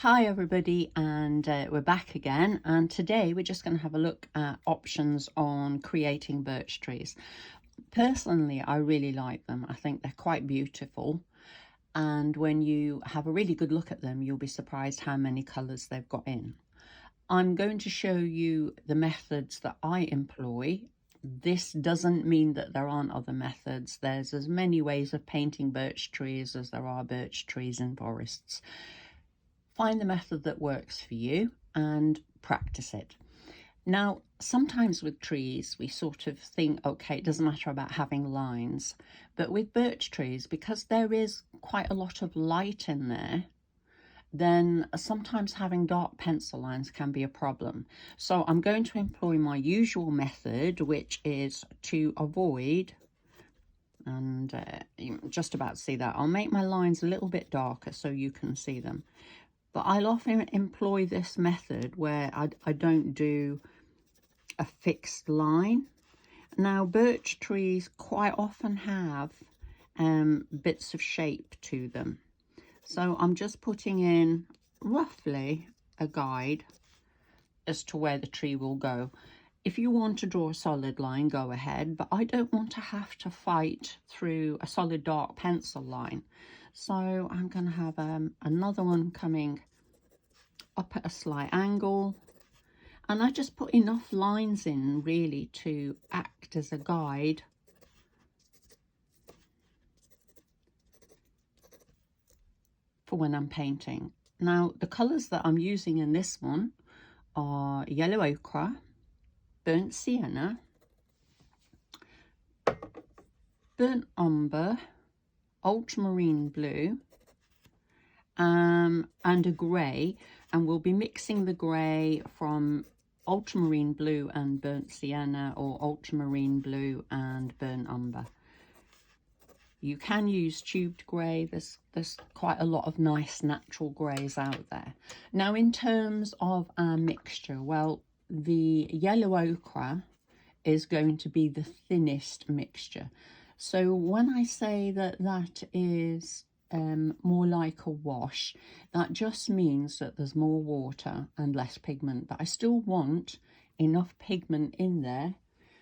Hi everybody, and we're back again, and today we're just going to have a look at options on creating birch trees. Personally, I really like them. I think they're quite beautiful, and when you have a really good look at them, you'll be surprised how many colours they've got in. I'm going to show you the methods that I employ. This doesn't mean that there aren't other methods. There's as many ways of painting birch trees as there are birch trees in forests. Find the method that works for you and practice it. Now, sometimes with trees, we sort of think, okay, it doesn't matter about having lines, but with birch trees, because there is quite a lot of light in there, then sometimes having dark pencil lines can be a problem. So I'm going to employ my usual method, which is to avoid, and you just about see that. I'll make my lines a little bit darker so you can see them. But I'll often employ this method where I don't do a fixed line. Now, birch trees quite often have bits of shape to them. So I'm just putting in roughly a guide as to where the tree will go. If you want to draw a solid line, go ahead, but I don't want to have to fight through a solid dark pencil line. So I'm going to have another one coming up at a slight angle, and I just put enough lines in really to act as a guide for when I'm painting. Now, the colours that I'm using in this one are yellow ochre, burnt sienna, burnt umber, ultramarine blue, and a grey, and we'll be mixing the grey from ultramarine blue and burnt sienna, or ultramarine blue and burnt umber. You can use tubed grey. There's quite a lot of nice natural greys out there. Now, in terms of our mixture, well, the yellow ochre is going to be the thinnest mixture. So when I say that that is more like a wash, that just means that there's more water and less pigment, but I still want enough pigment in there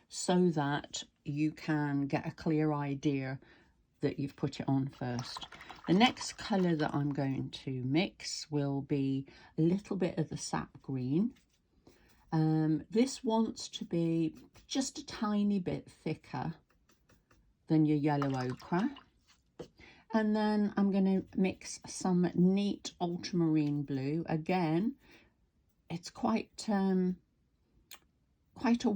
so that you can get a clear idea that you've put it on first. The next colour that I'm going to mix will be a little bit of the Sap Green. This wants to be just a tiny bit thicker than your yellow ochre. And then I'm going to mix some neat ultramarine blue. Again, it's quite a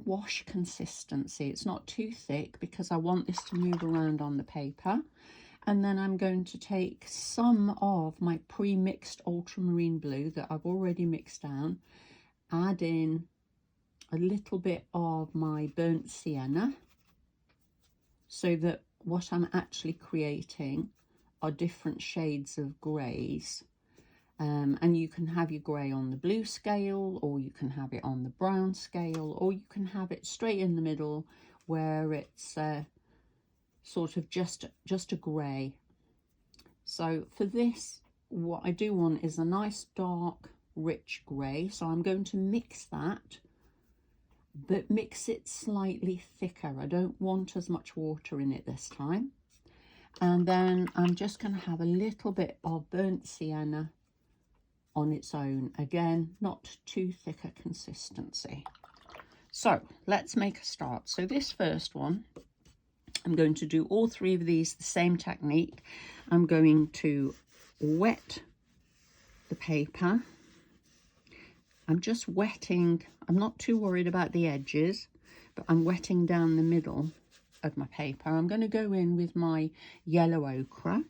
wash consistency. It's not too thick because I want this to move around on the paper. And then I'm going to take some of my pre-mixed ultramarine blue that I've already mixed down, add in a little bit of my burnt sienna, so that what I'm actually creating are different shades of greys. And you can have your grey on the blue scale, or you can have it on the brown scale, or you can have it straight in the middle where it's sort of just a grey. So for this, what I do want is a nice dark rich grey, so I'm going to mix that, but mix it slightly thicker. I don't want as much water in it this time. And then I'm just going to have a little bit of burnt sienna on its own. Again, not too thick a consistency. So let's make a start. So this first one, I'm going to do all three of these the same technique. I'm going to wet the paper. I'm just wetting. I'm not too worried about the edges, but I'm wetting down the middle of my paper. I'm going to go in with my yellow ochre,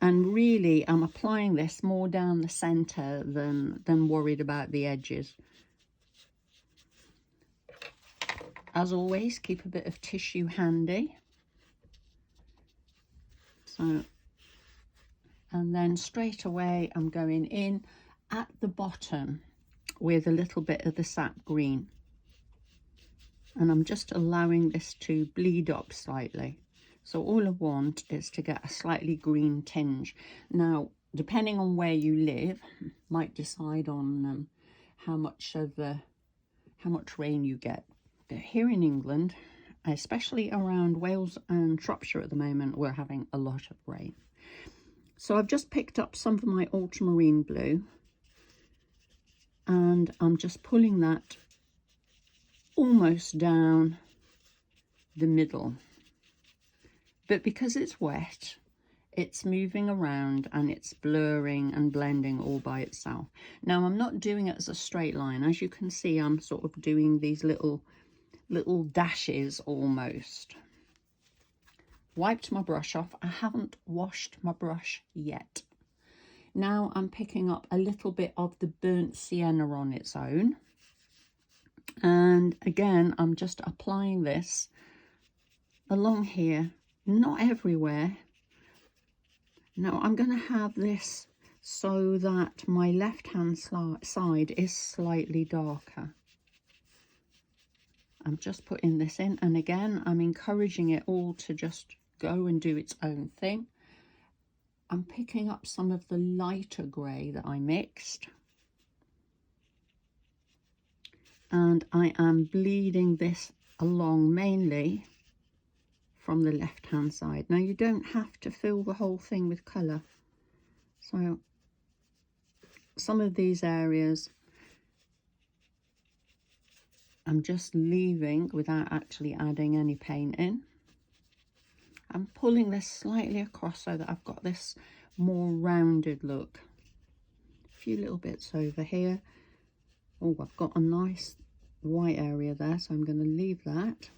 and really I'm applying this more down the center than worried about the edges. As always, keep a bit of tissue handy. So, and then straight away I'm going in at the bottom with a little bit of the Sap Green. And I'm just allowing this to bleed up slightly. So all I want is to get a slightly green tinge. Now, depending on where you live, might decide on how much rain you get. But here in England, especially around Wales and Shropshire at the moment, we're having a lot of rain. So I've just picked up some of my Ultramarine Blue, and I'm just pulling that almost down the middle. But because it's wet, it's moving around and it's blurring and blending all by itself. Now, I'm not doing it as a straight line. As you can see, I'm sort of doing these little dashes almost. Wiped my brush off. I haven't washed my brush yet. Now I'm picking up a little bit of the Burnt Sienna on its own. And again, I'm just applying this along here, not everywhere. Now I'm going to have this so that my left-hand side is slightly darker. I'm just putting this in, and again, I'm encouraging it all to just go and do its own thing. I'm picking up some of the lighter grey that I mixed, and I am bleeding this along mainly from the left hand side. Now, you don't have to fill the whole thing with colour, so some of these areas I'm just leaving without actually adding any paint in. I'm pulling this slightly across so that I've got this more rounded look. A few little bits over here. Oh, I've got a nice white area there, so I'm going to leave that.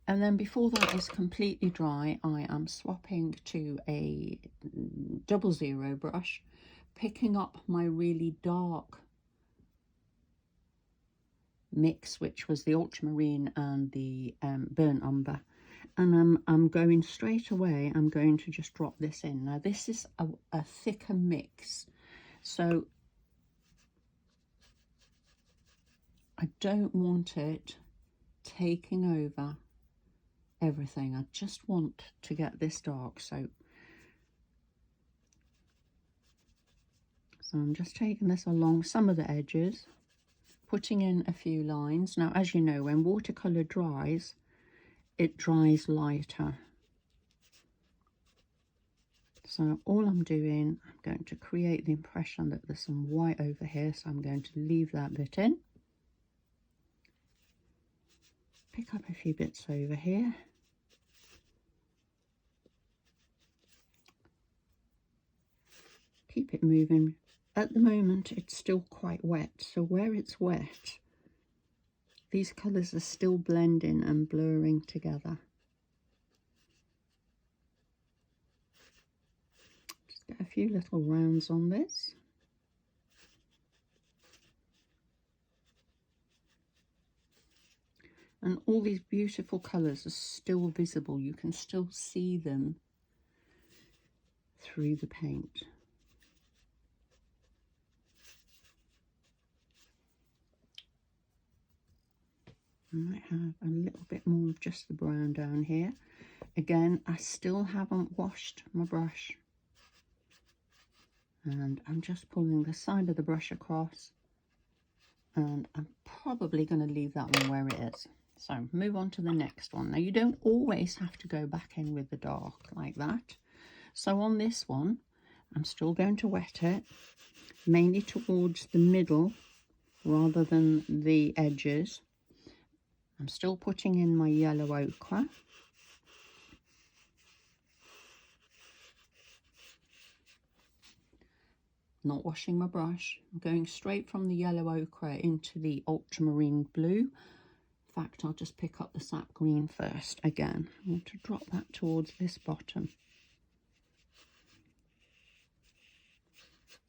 And then before that is completely dry, I am swapping to a 00 brush, picking up my really dark mix, which was the Ultramarine and the Burnt Umber. And I'm going straight away, I'm going to just drop this in. Now, this is a thicker mix, so I don't want it taking over everything. I just want to get this dark. So I'm just taking this along some of the edges, putting in a few lines. Now, as you know, when watercolour dries, it dries lighter. So all I'm doing, I'm going to create the impression that there's some white over here, so I'm going to leave that bit in. Pick up a few bits over here. Keep it moving. At the moment, it's still quite wet, so where it's wet, these colours are still blending and blurring together. Just get a few little rounds on this. And all these beautiful colours are still visible. You can still see them through the paint. I might have a little bit more of just the brown down here. Again, I still haven't washed my brush. And I'm just pulling the side of the brush across. And I'm probably going to leave that one where it is. So move on to the next one. Now, you don't always have to go back in with the dark like that. So on this one, I'm still going to wet it, mainly towards the middle rather than the edges. I'm still putting in my yellow ochre. Not washing my brush. I'm going straight from the yellow ochre into the Ultramarine Blue. In fact, I'll just pick up the Sap Green first again. I want to drop that towards this bottom.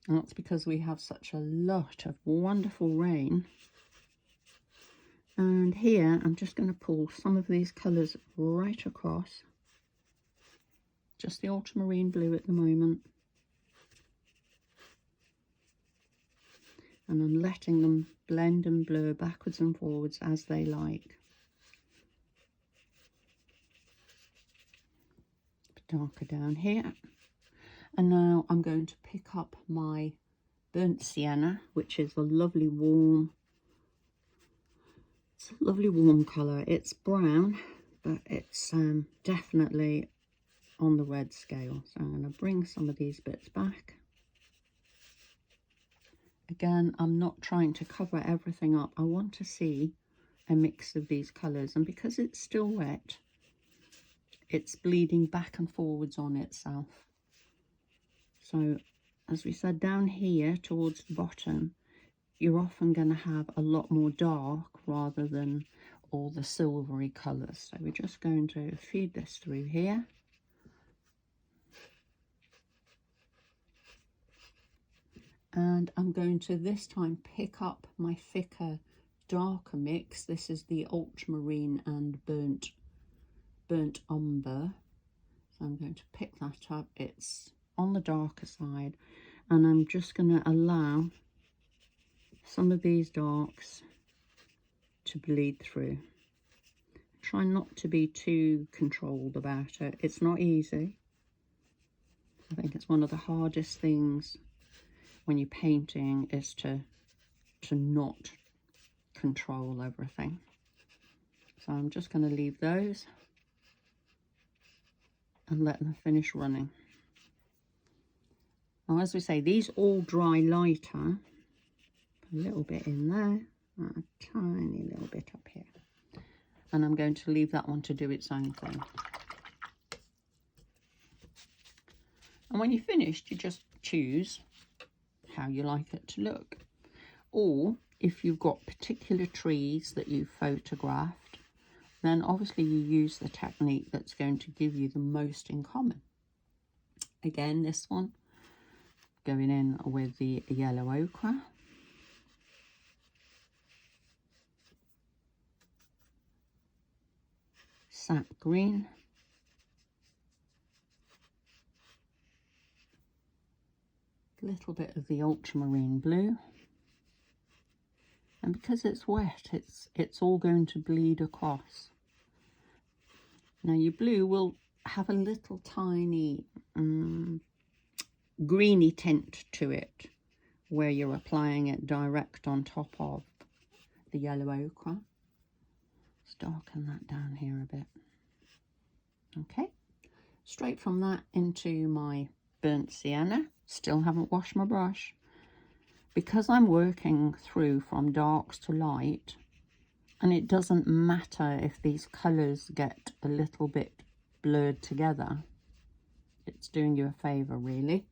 And that's because we have such a lot of wonderful rain. And here, I'm just going to pull some of these colours right across. Just the Ultramarine Blue at the moment. And I'm letting them blend and blur backwards and forwards as they like. A bit darker down here. And now I'm going to pick up my Burnt Sienna, which is a lovely warm, colour. It's brown, but it's definitely on the red scale. So I'm going to bring some of these bits back. Again, I'm not trying to cover everything up. I want to see a mix of these colours, and because it's still wet, it's bleeding back and forwards on itself. So as we said, down here towards the bottom, you're often going to have a lot more dark rather than all the silvery colours. So we're just going to feed this through here. And I'm going to this time pick up my thicker, darker mix. This is the Ultramarine and Burnt Umber. So I'm going to pick that up. It's on the darker side, and I'm just going to allow some of these darks to bleed through. Try not to be too controlled about it. It's not easy. I think it's one of the hardest things when you're painting is to not control everything. So I'm just going to leave those and let them finish running. Now, as we say, these all dry lighter. Put a little bit in there, a tiny little bit up here. And I'm going to leave that one to do its own thing. And when you're finished, you just choose how you like it to look. Or if you've got particular trees that you've photographed, then obviously you use the technique that's going to give you the most in common. Again, this one going in with the yellow ochre. Sap Green. A little bit of the Ultramarine Blue. And because it's wet, it's all going to bleed across. Now your blue will have a little tiny greeny tint to it where you're applying it direct on top of the yellow ochre. Let's darken that down here a bit. Okay, straight from that into my Burnt Sienna. Still haven't washed my brush. Because I'm working through from darks to light, and it doesn't matter if these colours get a little bit blurred together, it's doing you a favour really,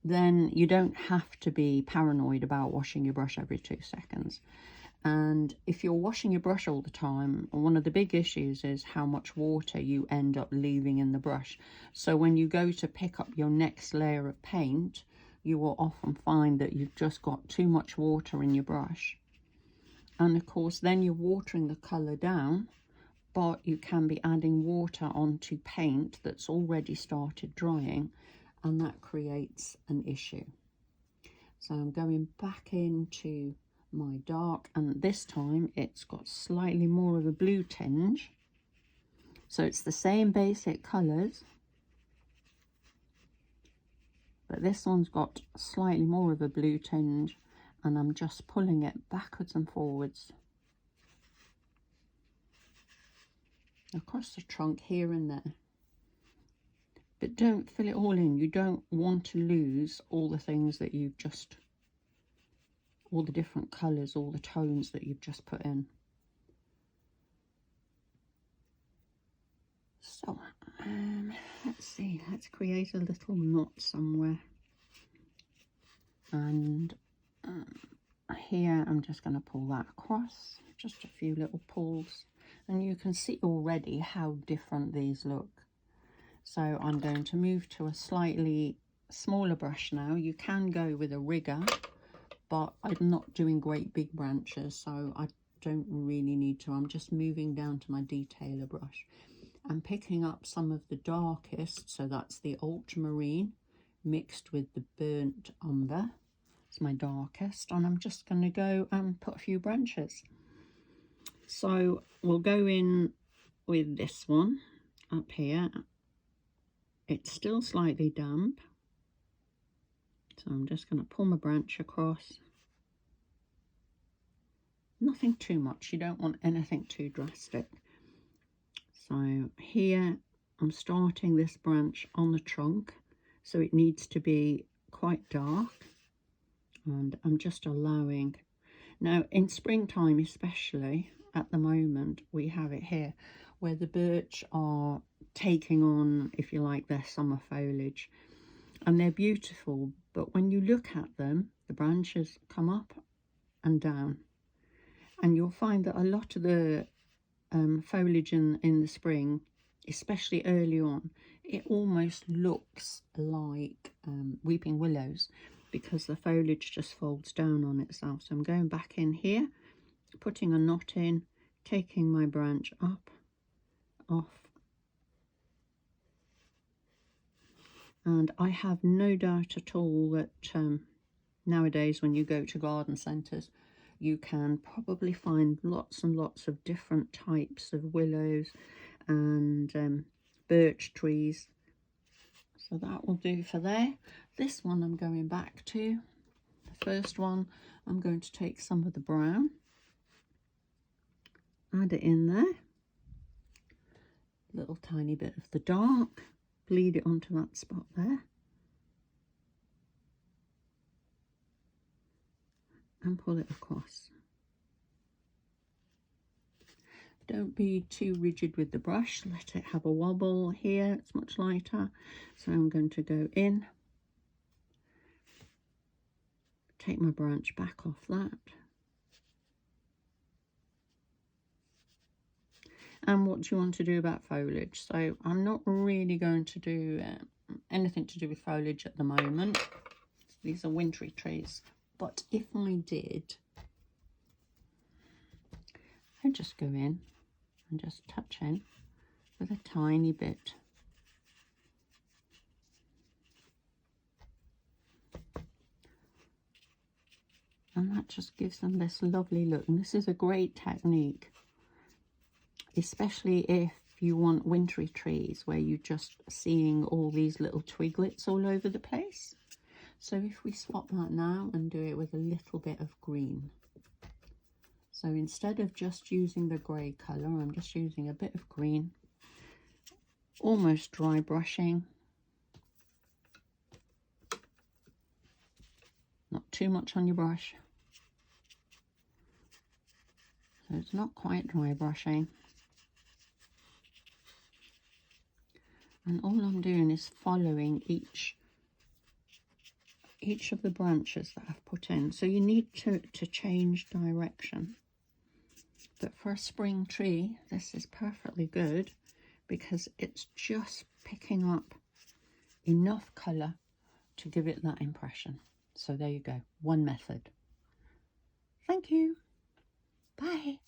then you don't have to be paranoid about washing your brush every 2 seconds. And if you're washing your brush all the time, one of the big issues is how much water you end up leaving in the brush. So when you go to pick up your next layer of paint, you will often find that you've just got too much water in your brush. And of course, then you're watering the colour down, but you can be adding water onto paint that's already started drying, and that creates an issue. So I'm going back into my dark, and this time it's got slightly more of a blue tinge. So it's the same basic colours, but this one's got slightly more of a blue tinge, and I'm just pulling it backwards and forwards across the trunk here and there. But don't fill it all in. You don't want to lose all the things that you've just, all the different colours, all the tones that you've just put in. So, let's see, let's create a little knot somewhere. And here I'm just going to pull that across, just a few little pulls. And you can see already how different these look. So I'm going to move to a slightly smaller brush now. You can go with a rigger, but I'm not doing great big branches, so I don't really need to. I'm just moving down to my detailer brush. I'm picking up some of the darkest, so that's the Ultramarine mixed with the Burnt Umber. It's my darkest, and I'm just going to go and put a few branches. So we'll go in with this one up here. It's still slightly damp, So I'm just going to pull my branch across. Nothing too much, you don't want anything too drastic. So here I'm starting this branch on the trunk, so it needs to be quite dark, and I'm just allowing. Now in springtime, especially at the moment, we have it here where the birch are taking on, if you like, their summer foliage, and they're beautiful, but when you look at them, the branches come up and down, and you'll find that a lot of the foliage in the spring, especially early on, it almost looks like weeping willows, because the foliage just folds down on itself. So I'm going back in here, putting a knot in, taking my branch up, off, and I have no doubt at all that nowadays when you go to garden centres, you can probably find lots and lots of different types of willows and birch trees. So that will do for there. This one I'm going back to. The first one, I'm going to take some of the brown, add it in there, little tiny bit of the dark, bleed it onto that spot there, and pull it across. Don't be too rigid with the brush, let it have a wobble. Here it's much lighter, so I'm going to go in, take my branch back off that, and what do you want to do about foliage? So I'm not really going to do anything to do with foliage at the moment. These are wintry trees, but if I did, I'd just go in and just touch in with a tiny bit. And that just gives them this lovely look. And this is a great technique, especially if you want wintry trees where you're just seeing all these little twiglets all over the place. So if we swap that now and do it with a little bit of green. So instead of just using the grey colour, I'm just using a bit of green, almost dry brushing. Not too much on your brush. So it's not quite dry brushing. And all I'm doing is following each of the branches that I've put in. So you need to change direction. But for a spring tree, this is perfectly good because it's just picking up enough colour to give it that impression. So there you go, one method. Thank you. Bye.